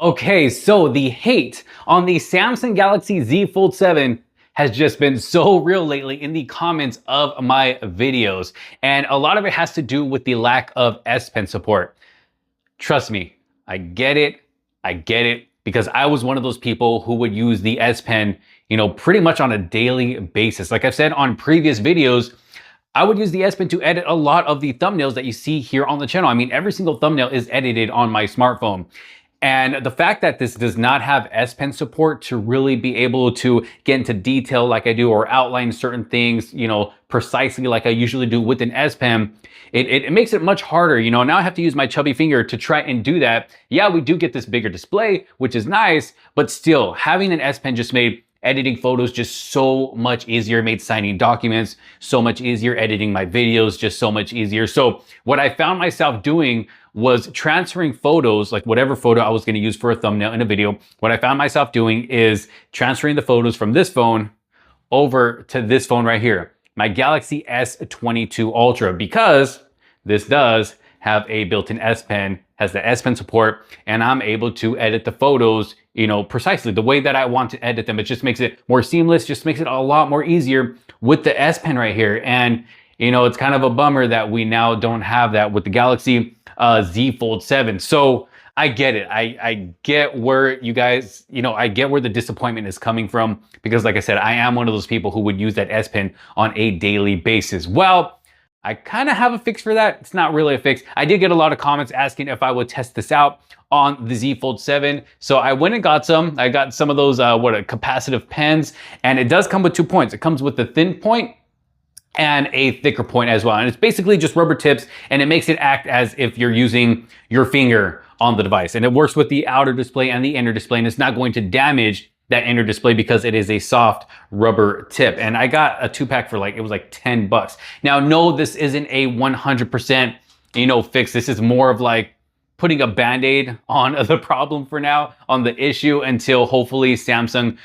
Okay, so the hate on the Samsung Galaxy Z Fold 7 has just been so real lately in the comments of my videos. And a lot of it has to do with the lack of S Pen support. Trust me, I get it. I get it. Because I was one of those people who would use the S Pen, pretty much on a daily basis. Like I've said on previous videos, I would use the S Pen to edit a lot of the thumbnails that you see here on the channel. I mean, every single thumbnail is edited on my smartphone. And the fact that this does not have S Pen support to really be able to get into detail like I do or outline certain things, precisely like I usually do with an S Pen, it makes it much harder. Now I have to use my chubby finger to try and do that. Yeah, we do get this bigger display, which is nice, but still having an S Pen just made editing photos just so much easier, made signing documents so much easier, editing my videos just so much easier. So what I found myself doing was transferring photos, like whatever photo I was going to use for a thumbnail in a video. What I found myself doing is transferring the photos from this phone over to this phone right here, my Galaxy S22 Ultra, because this does have a built-in S Pen, has the S Pen support, and I'm able to edit the photos, precisely the way that I want to edit them. It just makes it more seamless, just makes it a lot more easier with the S Pen right here. And, it's kind of a bummer that we now don't have that with the Galaxy Z Fold 7. So I get it. I get where you guys, I get where the disappointment is coming from, because like I said, I am one of those people who would use that S Pen on a daily basis. Well, I kind of have a fix for that. It's not really a fix. I did get a lot of comments asking if I would test this out on the Z Fold 7. So I went and got some. I got some of those, capacitive pens, and it does come with 2 points. It comes with the thin point and a thicker point as well. And it's basically just rubber tips, and it makes it act as if you're using your finger on the device. And it works with the outer display and the inner display, and it's not going to damage that inner display because it is a soft rubber tip. And I got a 2-pack for it was like $10. Now, no, this isn't a 100%, fix. This is more of like putting a Band-Aid on the problem for now, on the issue, until hopefully Samsung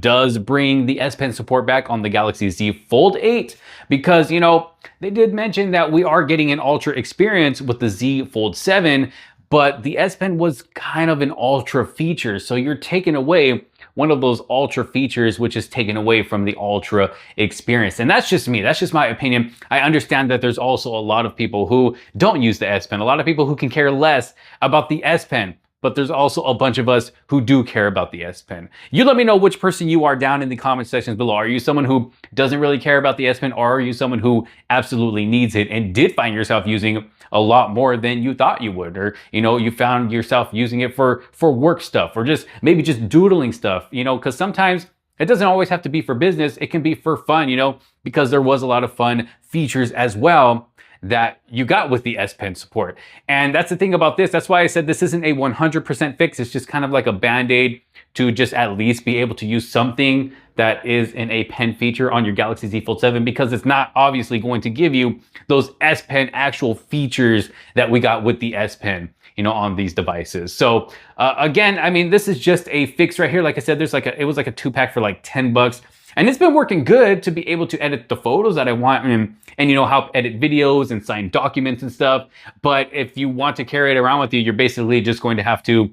does bring the S Pen support back on the Galaxy Z Fold 8, because, they did mention that we are getting an Ultra experience with the Z Fold 7, but the S Pen was kind of an Ultra feature. So you're taking away one of those Ultra features, which is taken away from the Ultra experience. And that's just me. That's just my opinion. I understand that there's also a lot of people who don't use the S Pen, a lot of people who can care less about the S Pen, but there's also a bunch of us who do care about the S Pen. You let me know which person you are down in the comment sections below. Are you someone who doesn't really care about the S Pen, or are you someone who absolutely needs it and did find yourself using a lot more than you thought you would, or you found yourself using it for work stuff, or just maybe just doodling stuff, because sometimes it doesn't always have to be for business. It can be for fun, because there was a lot of fun features as well that you got with the S Pen support. And that's the thing about this. That's why I said this isn't a 100% fix. It's just kind of like a Band-Aid to just at least be able to use something that is in a pen feature on your Galaxy Z Fold 7, because it's not obviously going to give you those S Pen actual features that we got with the S Pen, on these devices. So again, I mean, this is just a fix right here. Like I said, it was like a 2-pack for like $10. And it's been working good to be able to edit the photos that I want and help edit videos and sign documents and stuff. But if you want to carry it around with you, you're basically just going to have to,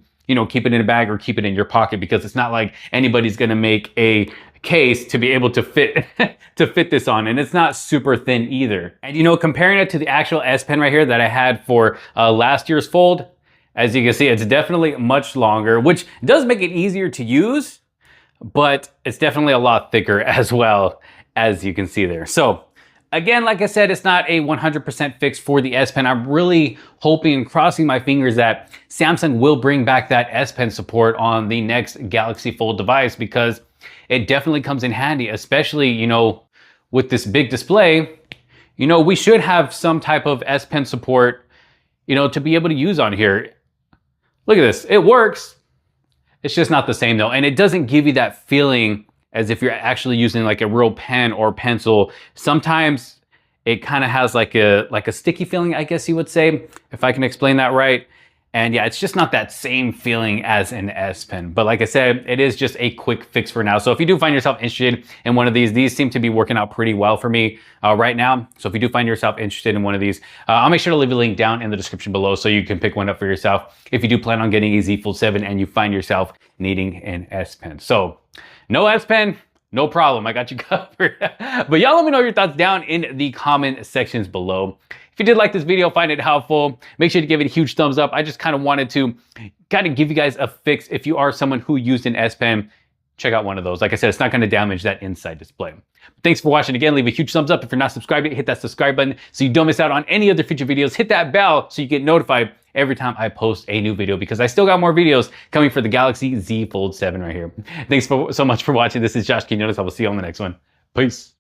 keep it in a bag or keep it in your pocket, because it's not like anybody's going to make a case to be able to fit this on, and it's not super thin either. And comparing it to the actual S Pen right here that I had for last year's Fold, as you can see, it's definitely much longer, which does make it easier to use, but it's definitely a lot thicker as well, as you can see there. So again, like I said, it's not a 100% fix for the S Pen. I'm really hoping and crossing my fingers that Samsung will bring back that S Pen support on the next Galaxy Fold device, because it definitely comes in handy, especially, with this big display. We should have some type of S Pen support, to be able to use on here. Look at this. It works. It's just not the same though. And it doesn't give you that feeling as if you're actually using like a real pen or pencil. Sometimes it kind of has like a sticky feeling, I guess you would say, if I can explain that right. And yeah, it's just not that same feeling as an S Pen. But like I said, it is just a quick fix for now. So if you do find yourself interested in one of these seem to be working out pretty well for me right now. So if you do find yourself interested in one of these, I'll make sure to leave a link down in the description below so you can pick one up for yourself if you do plan on getting a Z Fold 7 and you find yourself needing an S Pen. So no S Pen, no problem, I got you covered. But y'all let me know your thoughts down in the comment sections below. If you did like this video, find it helpful, make sure to give it a huge thumbs up. I just kind of wanted to give you guys a fix. If you are someone who used an S Pen, check out one of those. Like I said, it's not going to damage that inside display. Thanks for watching. Again, leave a huge thumbs up. If you're not subscribed yet, hit that subscribe button so you don't miss out on any other future videos. Hit that bell so you get notified every time I post a new video, because I still got more videos coming for the Galaxy Z Fold 7 right here. Thanks so much for watching. This is Josh Quinones. I will see you on the next one. Peace.